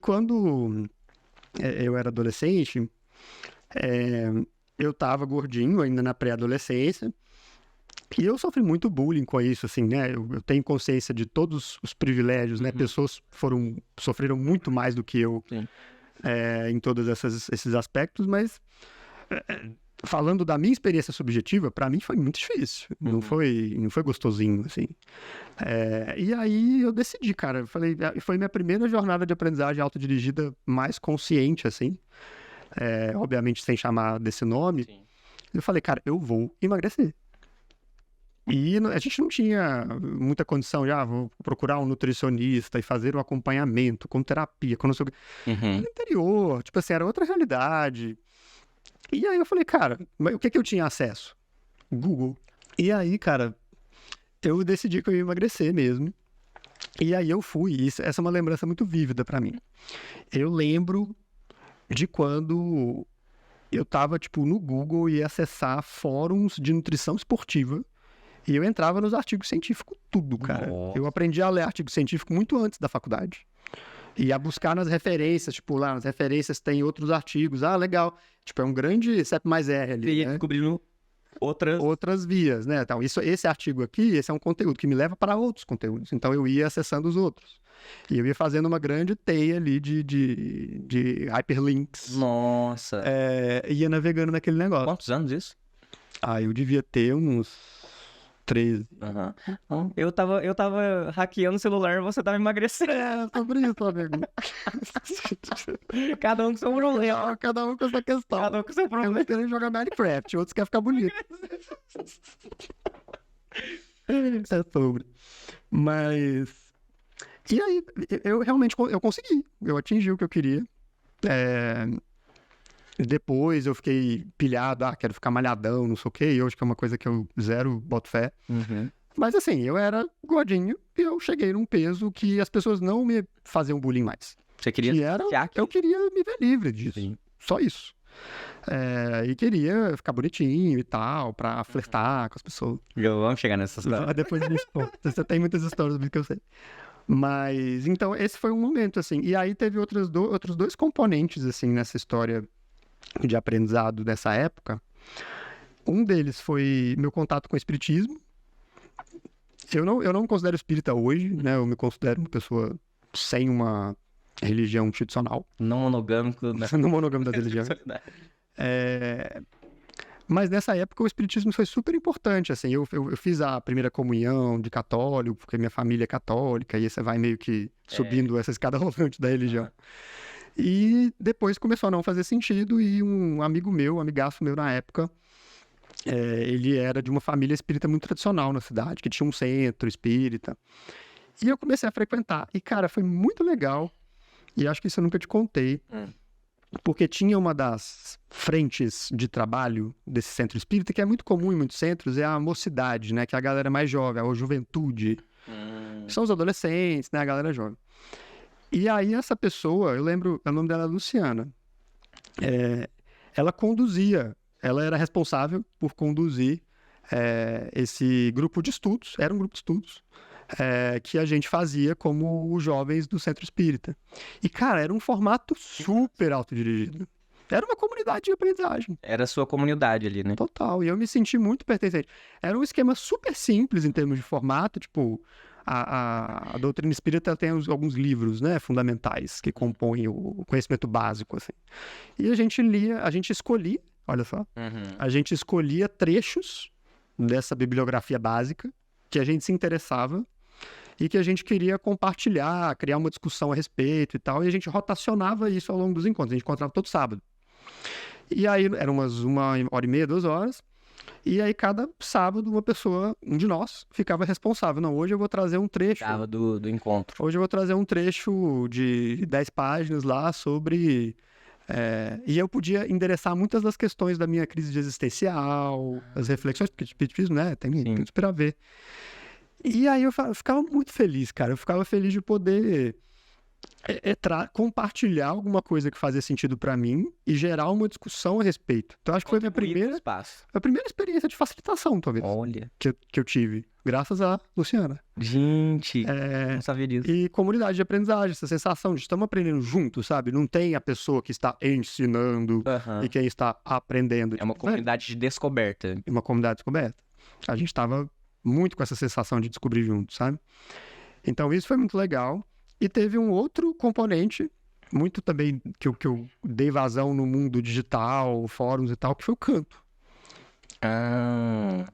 quando eu era adolescente, eu tava gordinho ainda na pré-adolescência, e eu sofri muito bullying com isso, assim, né? Eu tenho consciência de todos os privilégios, né? Pessoas sofreram muito mais do que eu Sim. em todos esses aspectos, mas falando da minha experiência subjetiva, para mim foi muito difícil. Não foi gostosinho, assim. E aí eu decidi, cara. Eu falei, foi minha primeira jornada de aprendizagem autodirigida mais consciente, assim. Obviamente sem chamar desse nome. Sim. Eu falei, cara, eu vou emagrecer. E a gente não tinha muita condição de, vou procurar um nutricionista e fazer um acompanhamento com terapia, com não sei o quê. No interior, tipo assim, era outra realidade. E aí eu falei, cara, mas o que eu tinha acesso? Google. E aí, cara, eu decidi que eu ia emagrecer mesmo. E aí eu fui. Essa é uma lembrança muito vívida pra mim. Eu lembro de quando eu tava, tipo, no Google e ia acessar fóruns de nutrição esportiva. E eu entrava nos artigos científicos tudo, cara. Nossa. Eu aprendi a ler artigo científico muito antes da faculdade. E a buscar nas referências, tipo, lá nas referências tem outros artigos. Legal. Tipo, é um grande CEP mais R ali, E ia né? descobrindo Outras vias, né? Então, esse artigo aqui, esse é um conteúdo que me leva para outros conteúdos. Então, eu ia acessando os outros. E eu ia fazendo uma grande teia ali de hyperlinks. Nossa. Ia navegando naquele negócio. Quantos anos isso? Eu devia ter uns 13. Eu tava hackeando o celular e você tava emagrecendo. Sobre isso, amigo. Cada um com seu problema. Cada um com essa questão. Cada um com seu problema. Uns querem jogar Minecraft, outros querem ficar bonito. É sobre. Mas... E aí, eu realmente consegui. Eu atingi o que eu queria. Depois eu fiquei pilhado, quero ficar malhadão, não sei o quê. E hoje que é uma coisa que eu zero boto fé. Mas assim, eu era gordinho e eu cheguei num peso que as pessoas não me faziam bullying mais. Você queria... Eu queria me ver livre disso. Sim. Só isso. E queria ficar bonitinho e tal, pra flertar com as pessoas. Vamos chegar nessas histórias. Depois disso, você tem muitas histórias do que eu sei. Mas, então, esse foi um momento, assim. E aí teve outros dois componentes, assim, nessa história de aprendizado dessa época. Um deles foi meu contato com o espiritismo. Eu não me considero espírita hoje, né? Eu me considero uma pessoa sem uma religião institucional. Não monogâmico, né? Não monogâmico da religião. Mas nessa época o espiritismo foi super importante, assim. Eu fiz a primeira comunhão de católico, porque minha família é católica, e você vai meio que subindo essa escada rolante da religião. E depois começou a não fazer sentido, e um amigaço meu na época, ele era de uma família espírita muito tradicional na cidade, que tinha um centro espírita. E eu comecei a frequentar. E, cara, foi muito legal. E acho que isso eu nunca te contei. Porque tinha uma das frentes de trabalho desse centro espírita, que é muito comum em muitos centros, é a mocidade, né? Que é a galera mais jovem, a juventude. São os adolescentes, né? A galera jovem. E aí essa pessoa, eu lembro, o nome dela é Luciana. Ela era responsável por conduzir esse grupo de estudos, era um grupo de estudos, que a gente fazia como os jovens do Centro Espírita. E, cara, era um formato super autodirigido. Era uma comunidade de aprendizagem. Era a sua comunidade ali, né? Total. E eu me senti muito pertencente. Era um esquema super simples em termos de formato, tipo... A doutrina espírita tem alguns livros, né, fundamentais que compõem o conhecimento básico, assim. E a gente escolhia, olha só, a gente escolhia trechos dessa bibliografia básica que a gente se interessava e que a gente queria compartilhar, criar uma discussão a respeito e tal, e a gente rotacionava isso ao longo dos encontros. A gente encontrava todo sábado. E aí eram umas 1h30, 2 horas. E aí, cada sábado, um de nós, ficava responsável. Não, hoje eu vou trazer um trecho... Do encontro. Hoje eu vou trazer um trecho de 10 páginas lá sobre... E eu podia endereçar muitas das questões da minha crise existencial, as reflexões, porque espiritismo, né, tem super a ver. E aí eu ficava muito feliz, cara. Eu ficava feliz de poder compartilhar alguma coisa que fazia sentido pra mim e gerar uma discussão a respeito. Então, acho que foi a primeira experiência de facilitação, talvez, Olha. que eu tive, graças a Luciana. Gente, não sabia disso. E comunidade de aprendizagem, essa sensação de estamos aprendendo juntos, sabe? Não tem a pessoa que está ensinando e quem está aprendendo. É uma comunidade de descoberta. Uma comunidade descoberta. A gente estava muito com essa sensação de descobrir juntos, sabe? Então, isso foi muito legal. E teve um outro componente, muito também, que eu dei vazão no mundo digital, fóruns e tal, que foi o canto.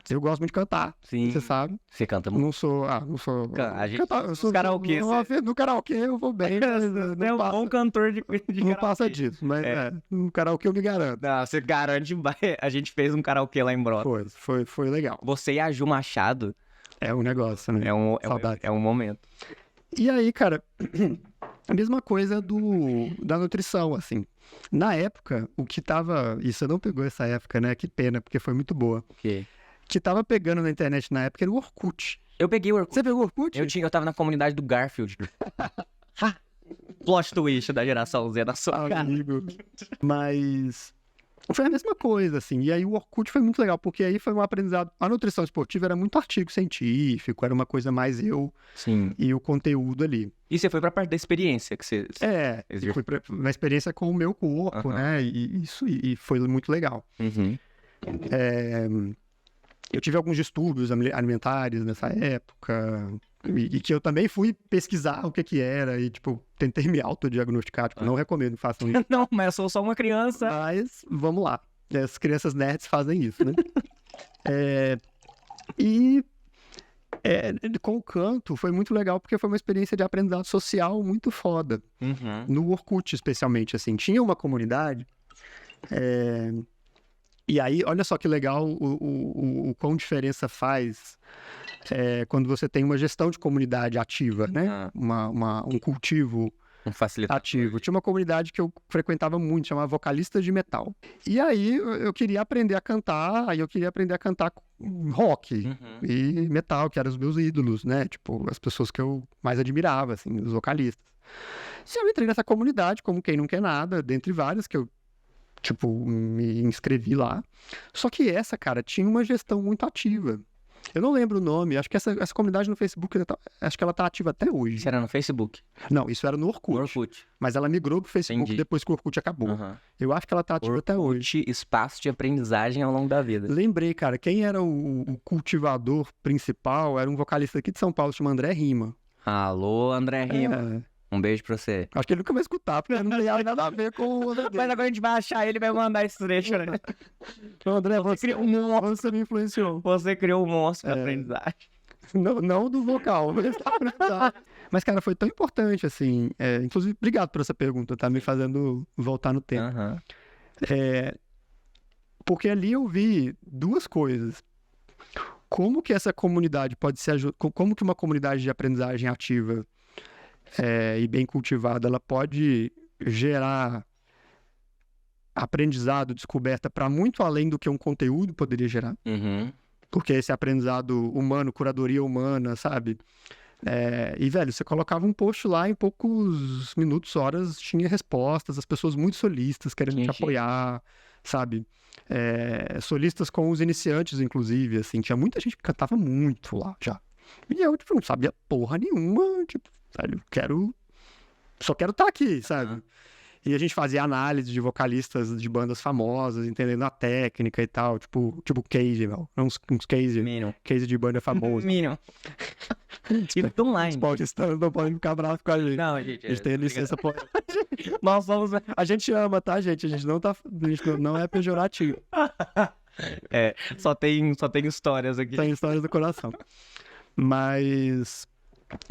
Eu gosto muito de cantar, Sim. você sabe. Você canta muito? Não sou... A gente... Eu sou karaokê. No karaokê eu vou bem. É um bom cantor de karaokê. Não passa disso, mas no karaokê eu me garanto. Não, você garante. A gente fez um karaokê lá em Brotas. Foi legal. Você e a Ju Machado. É um negócio, né? É um momento. E aí, cara, a mesma coisa da nutrição, assim. Na época, o que tava... E você não pegou essa época, né? Que pena, porque foi muito boa. O quê? O que tava pegando na internet na época era o Orkut. Eu peguei o Orkut. Você pegou o Orkut? Eu tava na comunidade do Garfield. Plot twist da geração Z na sua cara. Mas... Foi a mesma coisa, assim. E aí o Orkut foi muito legal, porque aí foi um aprendizado... A nutrição esportiva era muito artigo científico, era uma coisa mais eu Sim. E o conteúdo ali. E você foi pra parte da experiência que você... Fui pra uma experiência com o meu corpo, né? E foi muito legal. Eu tive alguns distúrbios alimentares nessa época, e que eu também fui pesquisar o que era, e, tipo, tentei me autodiagnosticar, tipo, não recomendo que façam isso. Não, mas eu sou só uma criança. Mas, vamos lá. As crianças nerds fazem isso, né? Com o canto, foi muito legal, porque foi uma experiência de aprendizado social muito foda. No Orkut, especialmente, assim. Tinha uma comunidade... E aí, olha só que legal o quão diferença faz quando você tem uma gestão de comunidade ativa, né? Um cultivo ativo. Tinha uma comunidade que eu frequentava muito, chamava Vocalistas de Metal. E aí, eu queria aprender a cantar, rock e metal, que eram os meus ídolos, né? Tipo, as pessoas que eu mais admirava, assim, os vocalistas. E eu entrei nessa comunidade, como quem não quer nada, dentre várias que eu me inscrevi lá. Só que essa, cara, tinha uma gestão muito ativa. Eu não lembro o nome, acho que essa comunidade no Facebook, acho que ela tá ativa até hoje. Isso era no Facebook? Não, isso era no Orkut. Mas ela migrou pro Facebook depois que o Orkut acabou. Eu acho que ela tá ativa até hoje. Espaço de aprendizagem ao longo da vida. Lembrei, cara, quem era o cultivador principal era um vocalista aqui de São Paulo, chamado André Rima. Alô, André Rima. Um beijo pra você. Acho que ele nunca vai escutar, porque não tem nada a ver com o André. Mas agora a gente vai achar ele e vai mandar esse trecho, né? André, você criou um monstro, você me influenciou. Você criou um monstro pra aprendizagem. Não do vocal, mas da aprendizagem. Mas, cara, foi tão importante, assim. Inclusive, obrigado por essa pergunta, tá me fazendo voltar no tempo. Porque ali eu vi duas coisas. Como que essa comunidade pode ser... Como que uma comunidade de aprendizagem ativa e bem cultivada, ela pode gerar aprendizado, descoberta para muito além do que um conteúdo poderia gerar. Porque esse aprendizado humano, curadoria humana, sabe? E, velho, você colocava um post lá, em poucos minutos, horas, tinha respostas, as pessoas muito solistas querendo te apoiar, sabe? Solistas com os iniciantes, inclusive, assim, tinha muita gente que cantava muito lá já. E eu, tipo, não sabia porra nenhuma, tipo, velho, só quero estar aqui, sabe? E a gente fazia análise de vocalistas de bandas famosas, entendendo a técnica e tal, tipo case, meu. Uns case de banda famosa. Mínimo. Tipo online. Os paulistanos não podem ficar bravos com a gente. Não, gente. A gente tem licença por... Nós somos... A gente ama, tá, gente? A gente não é pejorativo. Só tem histórias aqui. Tem histórias do coração. Mas...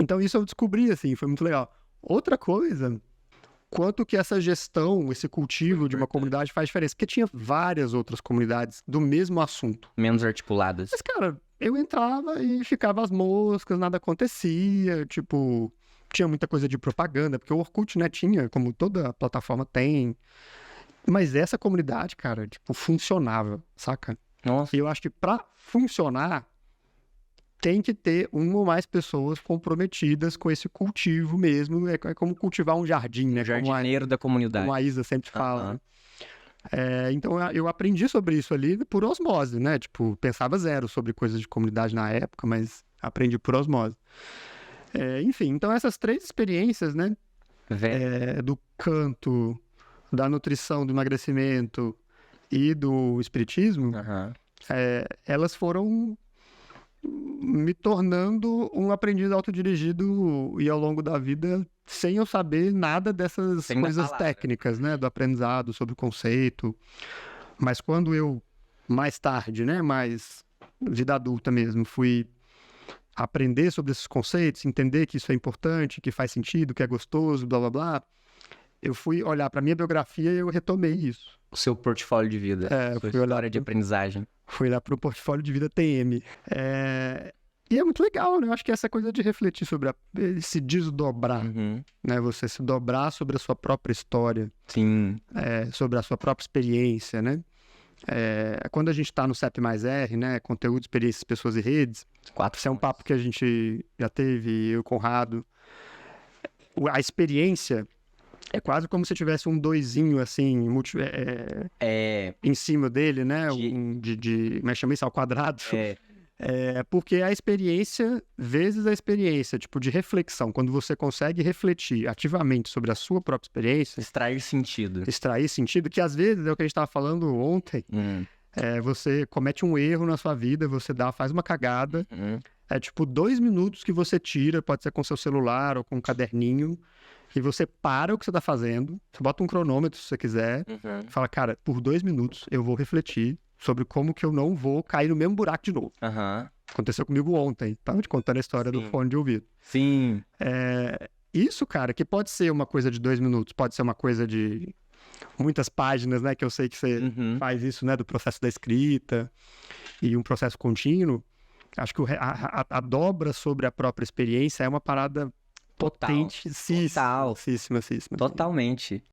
Então isso eu descobri, assim, foi muito legal. Outra coisa, quanto que essa gestão, esse cultivo de uma comunidade faz diferença. Porque tinha várias outras comunidades do mesmo assunto. Menos articuladas. Mas, cara, eu entrava e ficava às moscas, nada acontecia, tipo... Tinha muita coisa de propaganda, porque o Orkut, né, tinha, como toda plataforma tem. Mas essa comunidade, cara, tipo, funcionava, saca? Nossa. E eu acho que pra funcionar... tem que ter uma ou mais pessoas comprometidas com esse cultivo mesmo. É como cultivar um jardim, né? Jardineiro da comunidade. Como a Isa sempre fala. Aham. Né? Então, eu aprendi sobre isso ali por osmose, né? Tipo, pensava zero sobre coisas de comunidade na época, mas aprendi por osmose. Enfim, então essas 3 experiências, né? Do canto, da nutrição, do emagrecimento e do espiritismo, Aham. elas foram me tornando um aprendiz autodirigido e ao longo da vida, sem eu saber nada dessas Sem da coisas palavra. técnicas, né? Do aprendizado, sobre o conceito. Mas quando eu, mais tarde, né? Mais vida adulta mesmo, fui aprender sobre esses conceitos, entender que isso é importante, que faz sentido, que é gostoso, blá, blá, blá, eu fui olhar para minha biografia e eu retomei isso. O seu portfólio de vida. Eu Sua fui olhar história de aprendizagem. Fui lá pro portfólio de vida TM. E é muito legal, né? Eu acho que essa coisa de refletir sobre se desdobrar, Uhum. né? Você se dobrar sobre a sua própria história, Sim. sobre a sua própria experiência, né? Quando a gente está no CEP mais R, né? Conteúdo, experiências, pessoas e redes, 4 esse é um papo que a gente já teve, eu e o Conrado. A experiência é quase como se tivesse um doisinho, assim, em cima dele, né? Como é que chama isso? Ao quadrado. Porque a experiência vezes a experiência, tipo, de reflexão, quando você consegue refletir ativamente sobre a sua própria experiência, extrair sentido, que às vezes é o que a gente estava falando ontem, você comete um erro na sua vida, você faz uma cagada, tipo 2 minutos que você tira, pode ser com seu celular ou com um caderninho, e você para o que você está fazendo, você bota um cronômetro se você quiser, fala, cara, por 2 minutos eu vou refletir sobre como que eu não vou cair no mesmo buraco de novo. Aconteceu comigo ontem, tava te contando a história do fone de ouvido. Sim. Isso, cara, que pode ser uma coisa de 2 minutos, pode ser uma coisa de muitas páginas, né, que eu sei que você faz isso, né, do processo da escrita e um processo contínuo. Acho que a dobra sobre a própria experiência é uma parada potentíssima. Totalmente.